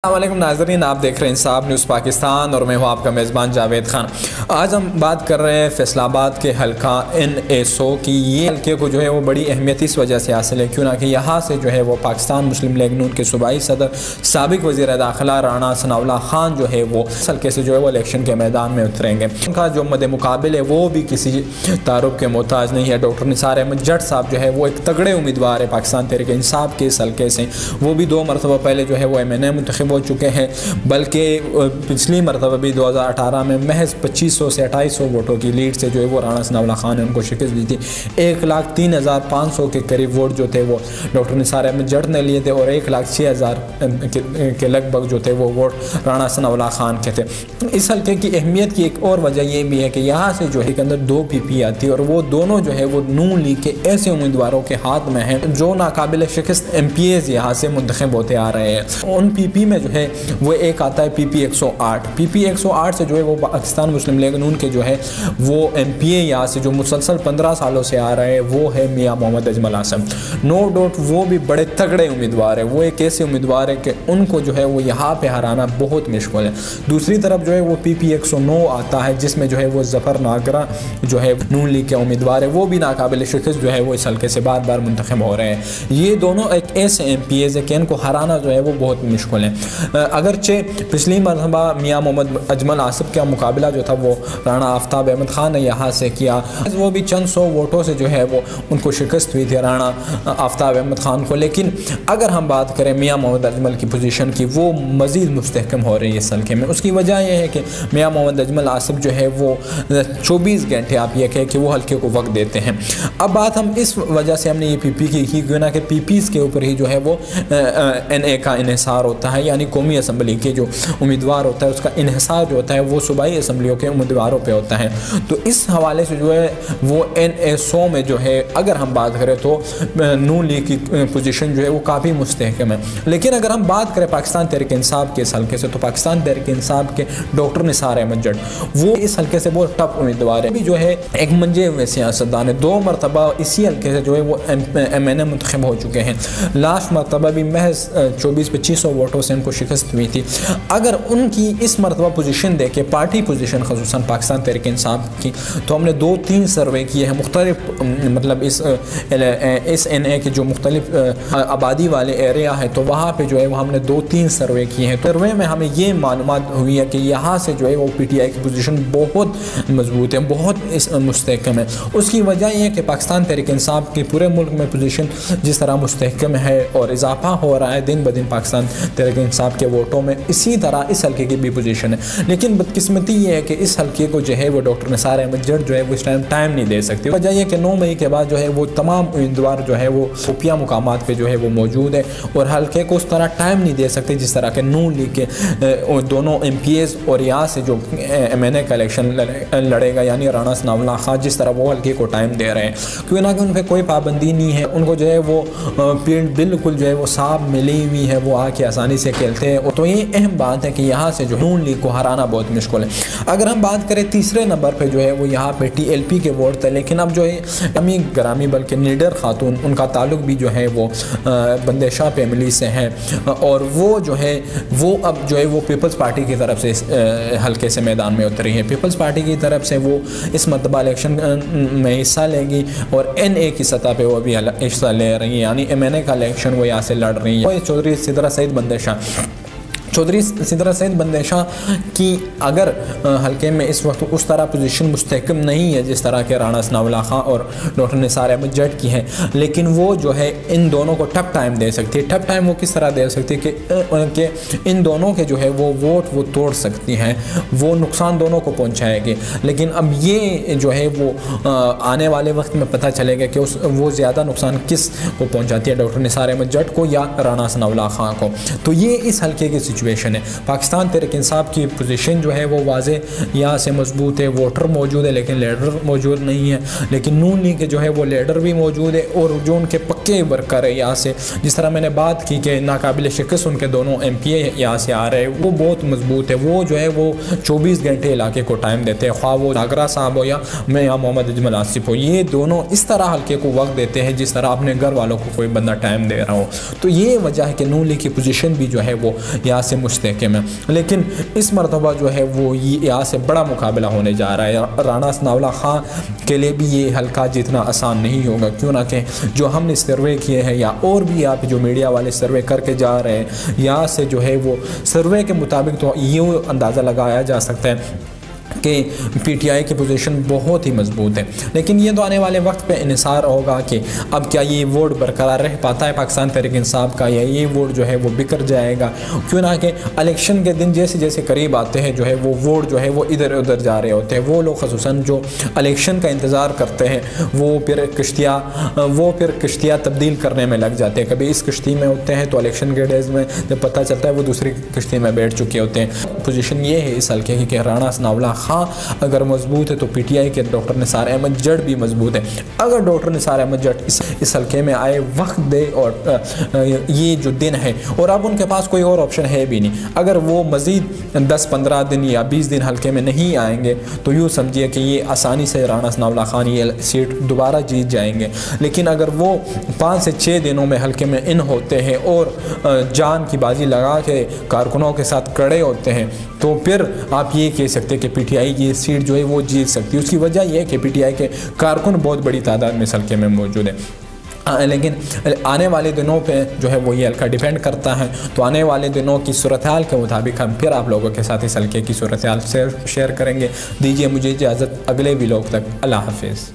अस्सलामुअलैकुम नाज़रीन, आप देख रहे हैं इंसाफ न्यूज़ पाकिस्तान और मैं हूँ आपका मेज़बान जावेद खान। आज हम बात कर रहे हैं फैसलाबाद के हल्का NA100 की। ये हल्के को जो है वो बड़ी अहमियत इस वजह से हासिल है क्यों ना कि यहाँ से जो है वो पाकिस्तान मुस्लिम लीग नून के सूबाई सदर साबिक़ वज़ीर दाखिला राना सनाउल्लाह खान जो है वो इस हल्के से जो है वो इलेक्शन के मैदान में उतरेंगे। उनका जो मद मुकाबिल है वो भी किसी तारुफ के मोहताज नहीं है। डॉक्टर निसार अहमद जट साहब जो है वो एक तगड़े उम्मीदवार है पाकिस्तान तहरीक इंसाफ के इस हल्के से। वो भी 2 मरतबा पहले जो है वो MNA मुंतखब हो चुके हैं, बल्कि पिछली मरतबा भी 2018 में महज 2500 से 2800 वोटों की लीड से जो है वो राना सनाउल्लाह खान ने उनको शिकस्त दी थी। 1,03,500 के करीब वोट जो थे वो डॉक्टर निसार अहमद जट ने लिए थे और 1,06,000 के लगभग जो थे वो वोट राना सनाउल्लाह खान के थे। इस हल्के की अहमियत की एक और वजह ये भी है कि यहाँ से जो है के अंदर 2 PP आती है और वो दोनों जो है वो नून लीग के ऐसे उम्मीदवारों के हाथ में हैं जो नाकाबिल शिकस्त MPs यहाँ से मुंतखब होते आ रहे हैं। उन PP में जो है वो एक आता है PP 108। PP 108 से जो है वो पाकिस्तान मुस्लिम लीग नून के जो है वो MPA यहाँ से जो मुसलसल 15 सालों से आ रहे हैं वो है मियाँ मोहम्मद अजमल आसम। नो डाउट वो भी बड़े तगड़े उम्मीदवार है। वो एक ऐसे उम्मीदवार है कि उनको जो है वो यहाँ पे हराना बहुत मुश्किल है। दूसरी तरफ जो है वो PP 109 आता है जिसमें जो है वो जफ़र नागरा जो है नून लीग के उम्मीदवार है। वो भी नाकाबिल शिकस्त जो है वो इस हल्के से बार बार मुंतखब हो रहे हैं। ये दोनों एक ऐसे MPAs है कि इनको हराना जो है वो बहुत मुश्किल है। अगरचे पिछली मरतबा मियाँ मोहम्मद अजमल आसिफ का मुकाबला जो था वो राना आफ्ताब अहमद खान ने यहाँ से किया। वो भी चंद 100 वोटों से जो है वो उनको शिकस्त हुई थी राना आफ्ताब अहमद खान को। लेकिन अगर हम बात करें मियाँ मोहम्मद अजमल की पोजीशन की, वो मज़ीद मुस्तहकम हो रही है इस हल्के में। उसकी वजह यह है कि मियाँ मोहम्मद अजमल आसिफ जो है वो 24 घंटे आप ये कहें कि वो हल्के को वक्त देते हैं। अब बात हम इस वजह से हमने ये PP की क्यों ना कि PPs के ऊपर ही जो है वो NA का इन्हिसार होता है, यानी कौमी असम्बली के जो उम्मीदवार होता है उसका इन्हिसार जो होता है वो सूबाई असम्बलियों के उम्मीदवारों पे होता है। तो इस हवाले से जो है वो NA100 में जो है अगर हम बात करें तो नून लीग की पोजीशन जो है वो काफ़ी मुस्तहकम है। लेकिन अगर हम बात करें पाकिस्तान तहरीक इंसाफ के इस हल्के से तो पाकिस्तान तहरीक इंसाफ के डॉक्टर निसार अहमद जट वो इस हल्के से बहुत टफ उम्मीदवार है। जो है एक मंजे हुए सियासतदान है। 2 मरतबा इसी हल्के से जो है वो MNA मुंतखब हो चुके हैं। लास्ट मरतबा भी महज 2400-2500 वोटों से उनको शिकस्त हुई थी। अगर उनकी इस मरतबा पोजीशन देखे पार्टी पोजीशन ख़ुसूसन पाकिस्तान तहरीक इंसाफ की, तो हमने 2-3 सर्वे किए हैं मुख्तलिफ मतलब इस NA के जो मुख्तलिफ आबादी वाले एरिया है तो वहाँ पे जो है वो हमने 2-3 सर्वे किए हैं। सर्वे में हमें ये मालूमात हुई है कि यहाँ से जो है वो PTI की पोजीशन बहुत मजबूत है, बहुत मुस्तहकम है। उसकी वजह यह है कि पाकिस्तान तहरीक इंसाफ की पूरे मुल्क में पोजीशन जिस तरह मुस्तहकम है और इजाफा हो रहा है दिन ब दिन पाकिस्तान तहरीक इंसाफ के वोटों में, इसी तरह इस हल्के की भी पोजीशन है। लेकिन बदकिस्मती ये है कि इस हल्के को जो है वो डॉक्टर निसार अहमद जट जो है वो इस टाइम नहीं दे सकते। वजह यह कि 9 मई के बाद जो है वो तमाम उम्मीदवार जो है वो खुफिया मुकामात पे जो है वो मौजूद है और हल्के को उस तरह टाइम नहीं दे सकते जिस तरह के नून लीग के दोनों MPAs और यहाँ से जो MNA का इलेक्शन लड़ेगा यानी राना सनाउल्लाह खान जिस तरह वो हल्के को टाइम दे रहे हैं, क्योंकि ना कि उन पर कोई पाबंदी नहीं है। उनको जो है वो फील्ड बिल्कुल जो है वो साफ मिली हुई है, वो आके आसानी से खेलते हैं। तो ये अहम बात है कि यहाँ से जो नून लीग को हराना बहुत मुश्किल है। अगर हम बात करें तीसरे नंबर पे जो है वो यहाँ पे TLP के वोट थे, लेकिन अब जो है अमी ग्रामी बल्कि निडर खातून उनका ताल्लुक भी जो है वो बंदे शाह फैमिली से है और वो जो है वो अब जो है वो पीपल्स पार्टी की तरफ से हल्के से मैदान में उतरी है। पीपल्स पार्टी की तरफ से वो इस मरतबा इलेक्शन में हिस्सा लेंगी और NA की सतह पे वो भी हिस्सा ले रही है, यानी MNA का इलेक्शन वो यहाँ से लड़ रही है। चौधरी सिद्रा सईद बंदे शाह की अगर हल्के में इस वक्त उस तरह पोजीशन मुस्तहकम नहीं है जिस तरह के राना सनाउल्लाह खान और डॉक्टर निसार अहमद जट की है, लेकिन वो जो है इन दोनों को टफ टाइम दे सकती है। टफ टाइम वो किस तरह दे सकती है कि इन दोनों के जो है वो वोट वो तोड़ सकती हैं, वो नुकसान दोनों को पहुँचाएगी। लेकिन अब ये जो है वो आने वाले वक्त में पता चलेगा कि वो ज़्यादा नुकसान किस को पहुँचाती है, डॉक्टर निसार अहमद जट को या राना सनाउल्लाह खान को। तो ये इस हल्के की सिचुएशन है। पाकिस्तान तहरीक इंसाफ की पोजीशन जो है वो वाजे यहाँ से मजबूत है, वोटर मौजूद है लेकिन लीडर मौजूद नहीं है। लेकिन नून लीग के जो है वो लीडर भी मौजूद है और जो उनके पक्के वर्कर है यहाँ से, जिस तरह मैंने बात की कि नाकाबिल शिकस्त उनके दोनों MPA यहाँ से आ रहे हैं, वो बहुत मजबूत है। वो जो है वो 24 घंटे इलाके को टाइम देते हैं, ख्वाह वो नागरा साहब हो या मियाँ मोहम्मद अजमल आसिफ हो। ये दोनों इस तरह हल्के को वक्त देते हैं जिस तरह अपने घर वालों को कोई बंदा टाइम दे रहा हो। तो ये वजह है कि नून लीग की पोजीशन भी जो है वो यहाँ से मुस्तहकम है। लेकिन इस मरतबा जो है वो यहाँ से बड़ा मुकाबला होने जा रहा है। राना सनाउल्लाह खां के लिए भी ये हल्का जीतना आसान नहीं होगा, क्यों ना कि जो हमने सर्वे किए हैं या और भी यहाँ पे जो मीडिया वाले सर्वे करके जा रहे हैं, यहाँ से जो है वो सर्वे के मुताबिक तो यूँ अंदाज़ा लगाया जा सकता है कि पीटीआई की पोजीशन बहुत ही मजबूत है। लेकिन ये तो आने वाले वक्त पे इन्हिसार होगा कि अब क्या ये वोट बरकरार रह पाता है पाकिस्तान तहरीक इंसाफ का, या ये वोट जो है वो बिखर जाएगा, क्यों ना कि इलेक्शन के दिन जैसे जैसे करीब आते हैं जो है वो वोट जो है वो इधर उधर जा रहे होते हैं। वो लोग ख़ुसूसन जो इलेक्शन का इंतज़ार करते हैं वो फिर किश्तियाँ तब्दील करने में लग जाते हैं। कभी इस किश्ती में होते हैं तो इलेक्शन के डेज़ में जब पता चलता है वो दूसरी किश्ती में बैठ चुके होते हैं। पोजीशन ये है इस हल्के की कि राना सनाउल्लाह खां अगर मजबूत है तो पीटीआई के डॉक्टर निसार अहमद जट भी मजबूत है। अगर डॉक्टर निसार अहमद जट इस हल्के में आए, वक्त दे और ये जो दिन है, और अब उनके पास कोई और ऑप्शन है भी नहीं, अगर वो मज़ीद 10-15 दिन या 20 दिन हल्के में नहीं आएंगे तो यूँ समझिए कि ये आसानी से राना सनाउल्लाह खान ये सीट दोबारा जीत जाएंगे। लेकिन अगर वो 5 से 6 दिनों में हल्के में इन होते हैं और जान की बाजी लगा के कारकुनों के साथ खड़े होते हैं तो फिर आप ये कह सकते हैं कि पीटीआई की सीट जो है वो जीत सकती है। उसकी वजह यह है कि पीटीआई के कारकुन बहुत बड़ी तादाद में इस हल्के में मौजूद है। लेकिन आने वाले दिनों पे जो है वो ये हल्का डिपेंड करता है। तो आने वाले दिनों की सूरत हाल के मुताबिक हम फिर आप लोगों के साथ इस हल्के की सूरत हाल शेयर करेंगे। दीजिए मुझे इजाज़त, अगले व्लॉग तक अल्लाह हाफिज़।